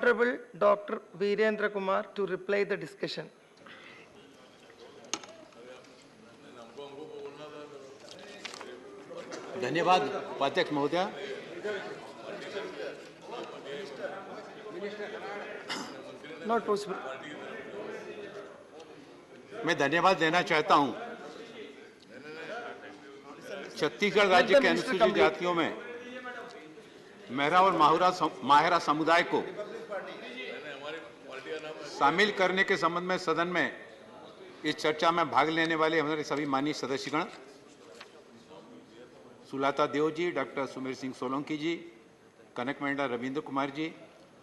Honorable Dr. Virendra Kumar to reply the discussion. धन्यवाद उपाध्यक्ष महोदय। Not possible. मैं धन्यवाद देना चाहता हूं छत्तीसगढ़ राज्य के अनुसूचित जातियों में मेहरा और माहिरा समुदाय को शामिल करने के संबंध में सदन में इस चर्चा में भाग लेने वाले हमारे सभी माननीय सदस्यगण, सुलता देव जी, डॉक्टर सुमेर सिंह सोलंकी जी, कनक मेंढा रविंद्र कुमार जी,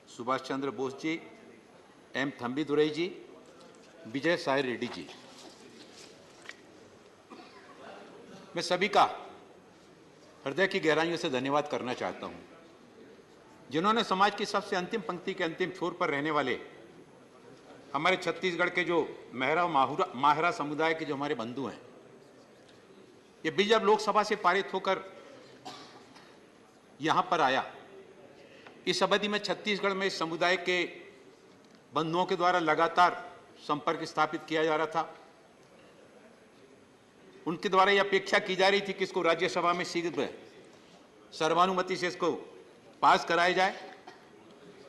सुभाष चंद्र बोस जी, एम थंबीदुरई जी, विजय साई रेड्डी जी, मैं सभी का हृदय की गहराइयों से धन्यवाद करना चाहता हूं, जिन्होंने समाज की सबसे अंतिम पंक्ति के अंतिम छोर पर रहने वाले हमारे छत्तीसगढ़ के जो मेहरा और माहिरा समुदाय के जो हमारे बंधु हैं, ये बिल जब लोकसभा से पारित होकर यहां पर आया, इस अवधि में छत्तीसगढ़ में इस समुदाय के बंधुओं के द्वारा लगातार संपर्क स्थापित किया जा रहा था। उनके द्वारा यह अपेक्षा की जा रही थी कि इसको राज्यसभा में शीघ्र सर्वानुमति से इसको पास कराया जाए,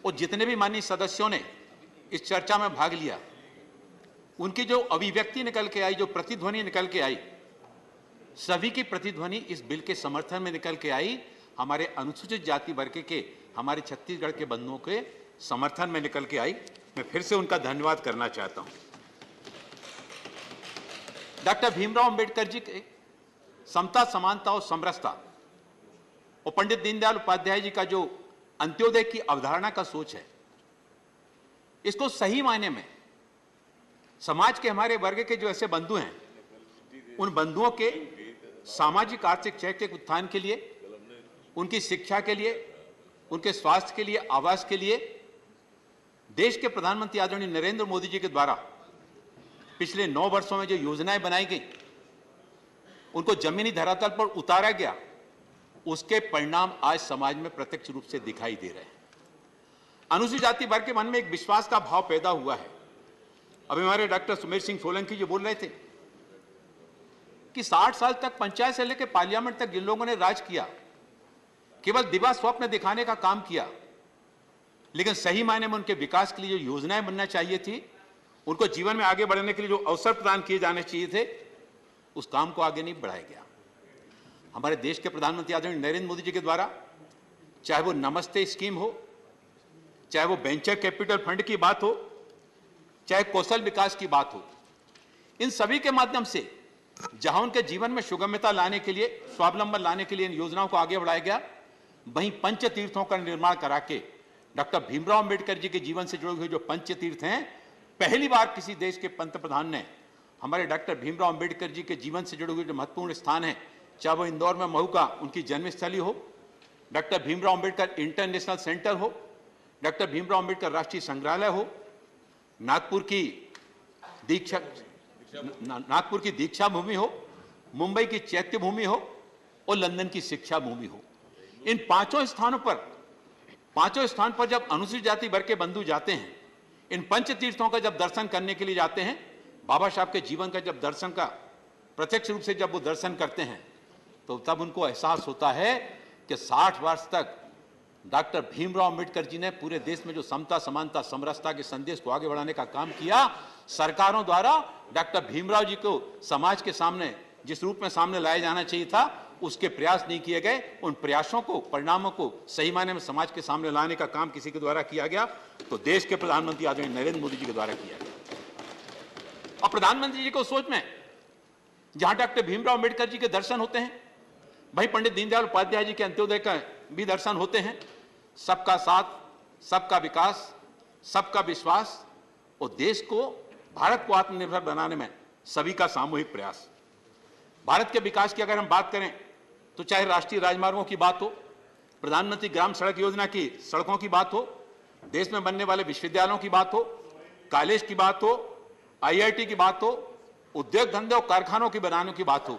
और जितने भी माननीय सदस्यों ने इस चर्चा में भाग लिया, उनकी जो अभिव्यक्ति निकल के आई, जो प्रतिध्वनि निकल के आई, सभी की प्रतिध्वनि इस बिल के समर्थन में निकल के आई। हमारे अनुसूचित जाति वर्ग के हमारे छत्तीसगढ़ के बंधुओं के समर्थन में निकल के आई। मैं फिर से उनका धन्यवाद करना चाहता हूं। डॉक्टर भीमराव अंबेडकर जी के समता, समानता और समरसता और पंडित दीनदयाल उपाध्याय जी का जो अंत्योदय की अवधारणा का सोच है, इसको सही मायने में समाज के हमारे वर्ग के जो ऐसे बंधु हैं, उन बंधुओं के सामाजिक, आर्थिक, शैक्षिक उत्थान के लिए, उनकी शिक्षा के लिए, उनके स्वास्थ्य के लिए, आवास के लिए देश के प्रधानमंत्री आदरणीय नरेंद्र मोदी जी के द्वारा पिछले 9 वर्षों में जो योजनाएं बनाई गई, उनको जमीनी धरातल पर उतारा गया, उसके परिणाम आज समाज में प्रत्यक्ष रूप से दिखाई दे रहे हैं। अनुसूचित जाति वर्ग के मन में एक विश्वास का भाव पैदा हुआ है। अभी हमारे डॉक्टर सुमेर सिंह सोलंकी जी बोल रहे थे कि 60 साल तक पंचायत से लेकर पार्लियामेंट तक जिन लोगों ने राज किया, केवल दिवा स्वप्न दिखाने का काम किया, लेकिन सही मायने में उनके विकास के लिए जो योजनाएं बनना चाहिए थी, उनको जीवन में आगे बढ़ने के लिए जो अवसर प्रदान किए जाने चाहिए थे, उस काम को आगे नहीं बढ़ाया गया। हमारे देश के प्रधानमंत्री आदरणीय नरेंद्र मोदी जी के द्वारा चाहे वो नमस्ते स्कीम हो, चाहे वो वेंचर कैपिटल फंड की बात हो, चाहे कौशल विकास की बात हो, इन सभी के माध्यम से जहां उनके जीवन में सुगमता लाने के लिए, स्वावलंबन लाने के लिए इन योजनाओं को आगे बढ़ाया गया, वहीं पंचतीर्थों का निर्माण करा के डॉक्टर भीमराव अंबेडकर जी के जीवन से जुड़े हुए जो पंचतीर्थ हैं, पहली बार किसी देश के पंतप्रधान ने हमारे डॉक्टर भीमराव अंबेडकर जी के जीवन से जुड़े हुए जो महत्वपूर्ण स्थान है, चाहे वो इंदौर में महू का उनकी जन्मस्थली हो, doctor Bhimrao Ambedkar international centre हो, डॉक्टर भीमराव अंबेडकर राष्ट्रीय संग्रहालय हो, नागपुर की दीक्षा भूमि हो, मुंबई की चैत्य भूमि हो और लंदन की शिक्षा भूमि हो, इन पांचों स्थान पर जब अनुसूचित जाति वर्ग के बंधु जाते हैं, इन पंच तीर्थों का जब दर्शन करने के लिए जाते हैं, बाबा साहब के जीवन का जब दर्शन का प्रत्यक्ष रूप से जब वो दर्शन करते हैं, तो तब उनको एहसास होता है कि 60 वर्ष तक डॉक्टर भीमराव अंबेडकर जी ने पूरे देश में जो समता, समानता, समरसता के संदेश को आगे बढ़ाने का काम किया, सरकारों द्वारा डॉक्टर भीमराव जी को समाज के सामने जिस रूप में सामने लाया जाना चाहिए था, उसके प्रयास नहीं किए गए। उन प्रयासों को, परिणामों को सही मायने में समाज के सामने लाने का काम किसी के द्वारा किया गया, तो देश के प्रधानमंत्री आदरणीय नरेंद्र मोदी जी के द्वारा किया गया। और प्रधानमंत्री जी को सोच में जहां डॉक्टर भीमराव अंबेडकर जी के दर्शन होते हैं, वहीं पंडित दीनदयाल उपाध्याय जी के अंत्योदय का भी दर्शन होते हैं। सबका साथ, सबका विकास, सबका विश्वास और देश को, भारत को आत्मनिर्भर बनाने में सभी का सामूहिक प्रयास। भारत के विकास की अगर हम बात करें तो चाहे राष्ट्रीय राजमार्गों की बात हो, प्रधानमंत्री ग्राम सड़क योजना की सड़कों की बात हो, देश में बनने वाले विश्वविद्यालयों की बात हो, कॉलेज की बात हो, IIT की बात हो, उद्योग धंधे और कारखानों की बनाने की बात हो,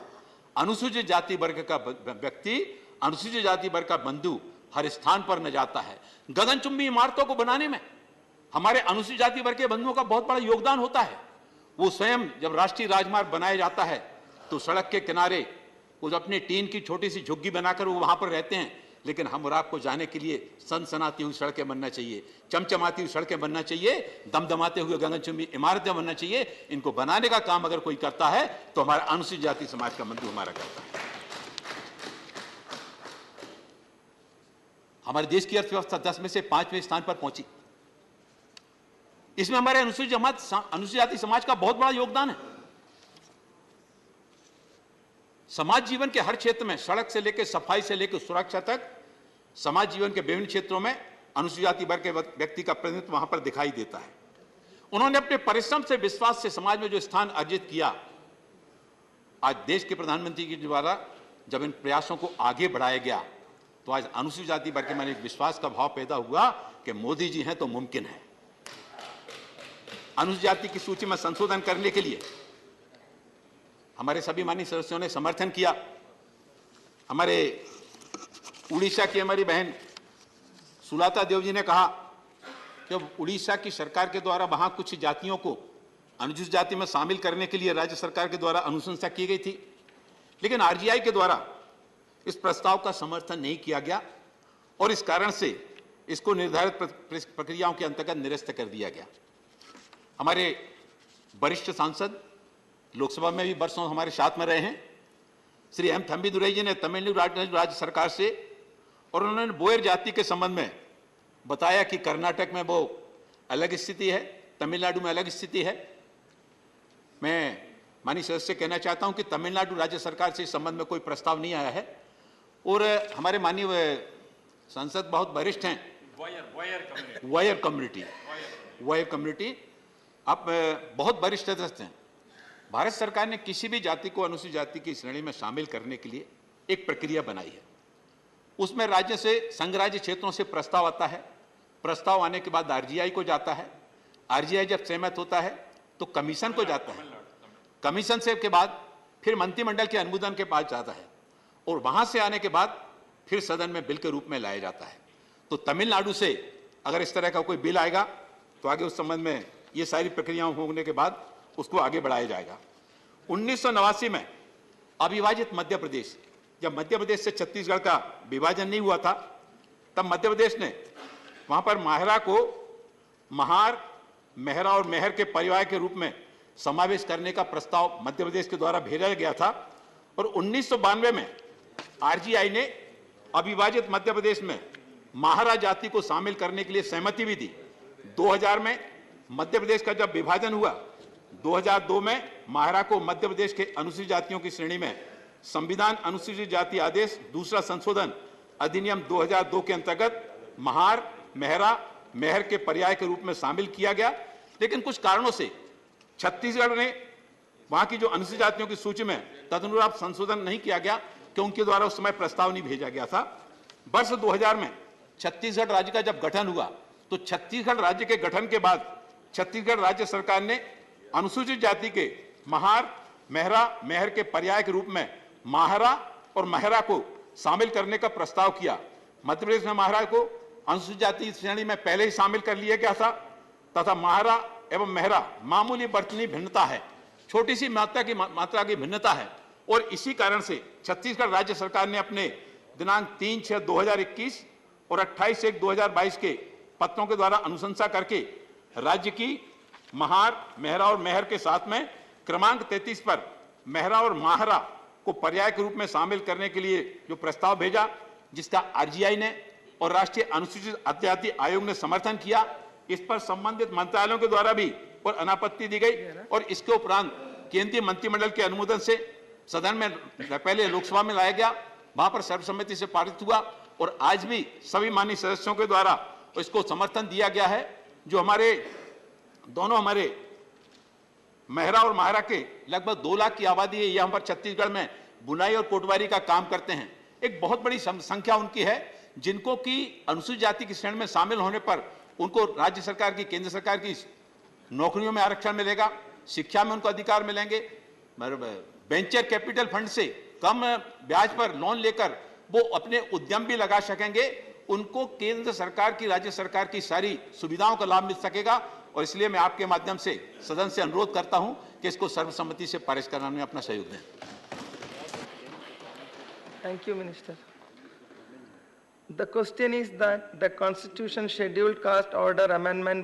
अनुसूचित जाति वर्ग का व्यक्ति, अनुसूचित जाति वर्ग का बंधु हर स्थान पर न जाता है। गगनचुंबी इमारतों को बनाने में हमारे अनुसूचित जाति वर्ग के बंधुओं का बहुत बड़ा योगदान होता है। वो स्वयं जब राष्ट्रीय राजमार्ग बनाया जाता है तो सड़क के किनारे वो अपनी टीन की छोटी सी झुग्गी बनाकर वो वहां पर रहते हैं, लेकिन हम और आपको जाने के लिए सनसनाती हुई सड़कें बनना चाहिए, चमचमाती हुई सड़कें बनना चाहिए, दमदमाते हुए गगनचुंबी इमारतें बनना चाहिए। इनको बनाने का काम अगर कोई करता है तो हमारा अनुसूचित जाति समाज का बंधु हमारा करता है। हमारे देश की अर्थव्यवस्था 10 में से 5वें स्थान पर पहुंची। इसमें हमारे अनुसूचित जाति समाज का बहुत बड़ा योगदान है। समाज जीवन के हर क्षेत्र में, सड़क से लेकर सफाई से लेकर सुरक्षा तक, समाज जीवन के विभिन्न क्षेत्रों में अनुसूचित जाति वर्ग के व्यक्ति का प्रतिनिधित्व वहां पर दिखाई देता है। उन्होंने अपने परिश्रम से, विश्वास से समाज में जो स्थान अर्जित किया, आज देश के प्रधानमंत्री के द्वारा जब इन प्रयासों को आगे बढ़ाया गया तो आज अनुसूचित जाति वर्ग के मन एक विश्वास का भाव पैदा हुआ कि मोदी जी हैं तो मुमकिन है। अनुसूचित जाति की सूची में संशोधन करने के लिए हमारे सभी माननीय सदस्यों ने समर्थन किया। हमारे उड़ीसा की हमारी बहन सुलाता देव जी ने कहा कि उड़ीसा की सरकार के द्वारा वहां कुछ जातियों को अनुसूचित जाति में शामिल करने के लिए राज्य सरकार के द्वारा अनुशंसा की गई थी, लेकिन आरजीआई के द्वारा इस प्रस्ताव का समर्थन नहीं किया गया और इस कारण से इसको निर्धारित प्रक्रियाओं के अंतर्गत निरस्त कर दिया गया। हमारे वरिष्ठ सांसद लोकसभा में भी वर्षों हमारे साथ में रहे हैं, श्री एम थंबीदुरई जी ने तमिलनाडु राज्य सरकार से, और उन्होंने बोयर जाति के संबंध में बताया कि कर्नाटक में वो अलग स्थिति है, तमिलनाडु में अलग स्थिति है। मैं माननीय सदस्य से कहना चाहता हूं कि तमिलनाडु राज्य सरकार से इस संबंध में कोई प्रस्ताव नहीं आया है और हमारे माननीय सांसद बहुत वरिष्ठ हैं। वॉयर कम्युनिटी आप बहुत वरिष्ठ सदस्य हैं। भारत सरकार ने किसी भी जाति को अनुसूचित जाति की श्रेणी में शामिल करने के लिए एक प्रक्रिया बनाई है। उसमें राज्य से, संघ राज्य क्षेत्रों से प्रस्ताव आता है। प्रस्ताव आने के बाद आरजीआई को जाता है। आरजीआई जब सहमत होता है तो कमीशन को जाता है। कमीशन से के बाद फिर मंत्रिमंडल के अनुमोदन के पास जाता है और वहां से आने के बाद फिर सदन में बिल के रूप में लाया जाता है। तो तमिलनाडु से अगर इस तरह का कोई बिल आएगा तो आगे उस संबंध में ये सारी प्रक्रियाएं होने के बाद उसको आगे बढ़ाया जाएगा। 1989 में अविभाजित मध्य प्रदेश, जब मध्य प्रदेश से छत्तीसगढ़ का विभाजन नहीं हुआ था, तब मध्य प्रदेश ने वहां पर माहरा को महार, मेहरा और मेहर के परिवार के रूप में समावेश करने का प्रस्ताव मध्य प्रदेश के द्वारा भेजा गया था और 1992 में आरजीआई ने अविभाजित मध्य प्रदेश में माहरा जाति को शामिल करने के लिए सहमति भी दी। 2000 में मध्य प्रदेश का जब विभाजन हुआ, 2002 में माहरा को मध्य प्रदेश के अनुसूचित जातियों की श्रेणी में संविधान अनुसूचित जाति आदेश दूसरा संशोधन अधिनियम 2002 के अंतर्गत महार, मेहरा, मेहर के पर्याय के रूप में शामिल किया गया। लेकिन कुछ कारणों से छत्तीसगढ़ ने वहां की जो अनुसूचित जातियों की सूची में तदनुरूप संशोधन नहीं किया गया क्योंकि उनके द्वारा उस समय प्रस्ताव नहीं भेजा गया था। वर्ष 2000 में छत्तीसगढ़ राज्य का जब गठन हुआ तो छत्तीसगढ़ राज्य के गठन के बाद छत्तीसगढ़ राज्य सरकार ने अनुसूचित जाति के महार, मेहरा, मेहर के पर्याय के रूप में माहरा और मेहरा को शामिल करने का प्रस्ताव किया। मध्य प्रदेश में माहरा को अनुसूचित जाति श्रेणी में पहले ही शामिल कर लिया गया था तथा माहरा एवं मेहरा मामूली बर्तनी भिन्नता है, छोटी सी मात्रा की भिन्नता है और इसी कारण से छत्तीसगढ़ राज्य सरकार ने अपने दिनांक 3/6/2021 और 28/1/2022 के पत्रों के द्वारा अनुशंसा करके राज्य की महार, मेहरा और मेहर के साथ में क्रमांक 33 पर मेहरा और माहरा को पर्याय के रूप में शामिल करने के लिए जो प्रस्ताव भेजा, जिसका आरजीआई ने और राष्ट्रीय अनुसूचित जाति आयोग ने समर्थन किया। इस पर संबंधित मंत्रालयों के द्वारा भी और अनापत्ति दी गई और इसके उपरांत केंद्रीय मंत्रिमंडल के अनुमोदन से सदन में पहले लोकसभा में लाया गया, वहां पर सर्वसम्मति से पारित हुआ और आज भी सभी माननीय सदस्यों के द्वारा इसको समर्थन दिया गया है। जो हमारे मेहरा और माहरा के लगभग 2 लाख की आबादी है, यहाँ पर छत्तीसगढ़ में बुनाई और कोटवारी का काम करते हैं। एक बहुत बड़ी संख्या उनकी है जिनको की अनुसूचित जाति की श्रेणी में शामिल होने पर उनको राज्य सरकार की, केंद्र सरकार की नौकरियों में आरक्षण मिलेगा, शिक्षा में उनको अधिकार मिलेंगे, वेंचर कैपिटल फंड से कम ब्याज पर लोन लेकर वो अपने उद्यम भी लगा सकेंगे उनको केंद्र सरकार की, राज्य सरकार की सारी सुविधाओं का लाभ मिल सकेगा। और इसलिए मैं आपके माध्यम से सदन से अनुरोध करता हूं कि इसको सर्वसम्मति से पारित कराने में अपना सहयोग दें। Thank you, Minister. The question is that the Constitution Scheduled Caste Order Amendment